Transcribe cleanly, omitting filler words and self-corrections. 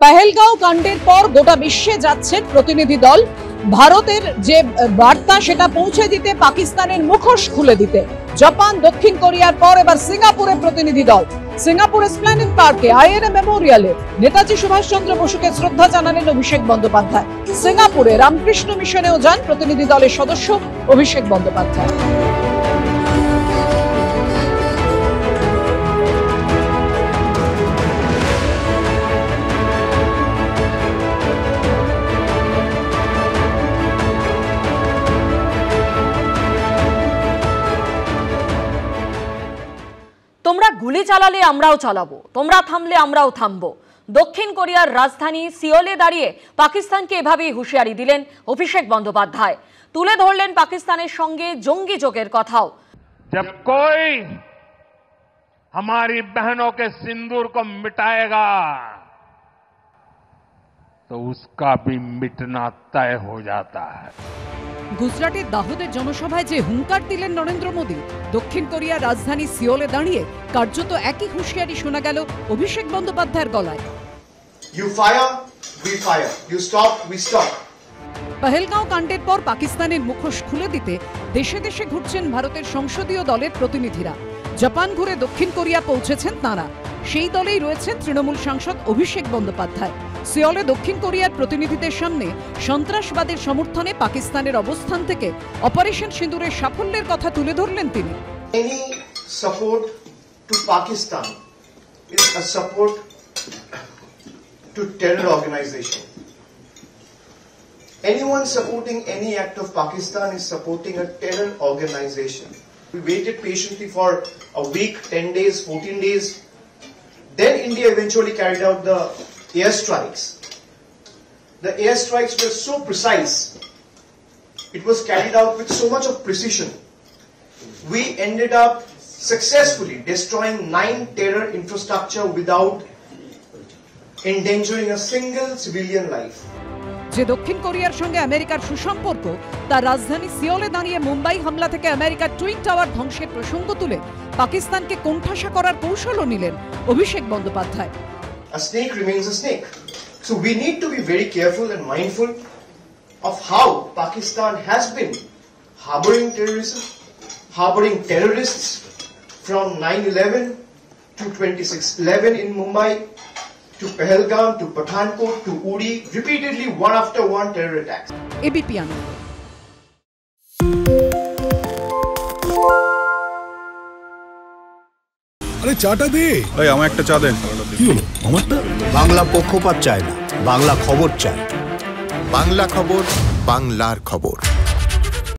पहलगांव कांडेर पर गोटा विश्वे जाच्छेन प्रतिनिधि दल भारतेर जे बार्ता सेटा पौঁছে दिते पाकिस्तानेर मुखोश खुले दिते जापान दक्षिण कोरियार पर एबार सिंगापुरे प्रतिनिधि दल सिंगापुर एस्प्लेनेड पार्के आईएनए मेमोरियाले नेताजी सुभाष चंद्र बसुके श्रद्धा जानालेन अभिषेक बंदोपाध्याय सिंगापुरे रामकृष्ण मिशनेও যান प्रतिनिधि दलेर सदस्य अभिषेक बंदोपाध्याय। তোমরা গুলি চালালে আমরাও চালাবো, তোমরা থামলে আমরাও থামবো। দক্ষিণ কোরিয়ার রাজধানী সিওলে দাঁড়িয়ে পাকিস্তানকে এভাবেই হুঁশিয়ারি দিলেন অভিষেক বন্দ্যোপাধ্যায়। তুলে ধরলেন পাকিস্তানের সঙ্গে জঙ্গি যোগের কথাও। जब कोई हमारी बहनों के सिंदूर को मिटाएगा तो उसका भी मिटना तय हो जाता है। गुजराटेर दाहोदेर जनसभाय जे हुंकार दिलेन नरेंद्र मोदी दक्षिण कोरियार राजधानी सिओले दाঁড়িয়ে কার্যত একই হুঁশিয়ারি শোনা গেল অভিষেক বন্দ্যোপাধ্যায়ের গলায়। You fire, we fire. You stop, we stop. Pahalgam कांडेर पर पाकिस्तानेर मुखोश खुले दिते देशे देशे घुरছেন ভারতের সংসদীয় দলের প্রতিনিধিরা। জাপান ঘুরে দক্ষিণ কোরিয়া পৌঁছেছেন তারা। সেই দলেই রয়েছেন তৃণমূল সাংসদ অভিষেক বন্দ্যোপাধ্যায়। সিওলে দক্ষিণ কোরিয়ার প্রতিনিধিদের সামনে সন্ত্রাসবাদের সমর্থনে পাকিস্তানের অবস্থান থেকে অপারেশন সিঁদুরের সাফল্যের কথা তুলে ধরলেন তিনি। Any support to Pakistan is a support to terror organization. Anyone supporting any act of Pakistan is supporting a terror organization. We waited patiently for a week, 10 days, 14 days. Then India eventually carried out the airstrikes. The airstrikes were so precise. It was carried out with so much of precision. We ended up successfully destroying 9 terror infrastructure without endangering a single civilian life. যে দক্ষিণ কোরিয়ার সঙ্গে আমেরিকার সুসম্পর্ক তার রাজধানী সিওলে দাঁড়িয়ে মুম্বাই হামলা থেকে আমেরিকার টুইন টাওয়ার ধ্বংসের প্রসঙ্গ তুলে পাকিস্তানকে কোণঠাসা করার কৌশলও নিলেন Abhishek Bandyopadhyay. A snake remains a snake. So we need to be very careful and mindful of how Pakistan has been harboring terrorism, harboring terrorists from 9/11 to 26/11 in Mumbai, to Pahalgam, to Pathankot, to Uri, repeatedly one after one terror attacks. ABP Anand। আরে চাটা দে ভাই আমার একটা চা দেন। কি হলো আমারটা? বাংলা পক্ষপাত চায় না, বাংলা খবর চায়। বাংলা খবর, বাংলার খবর।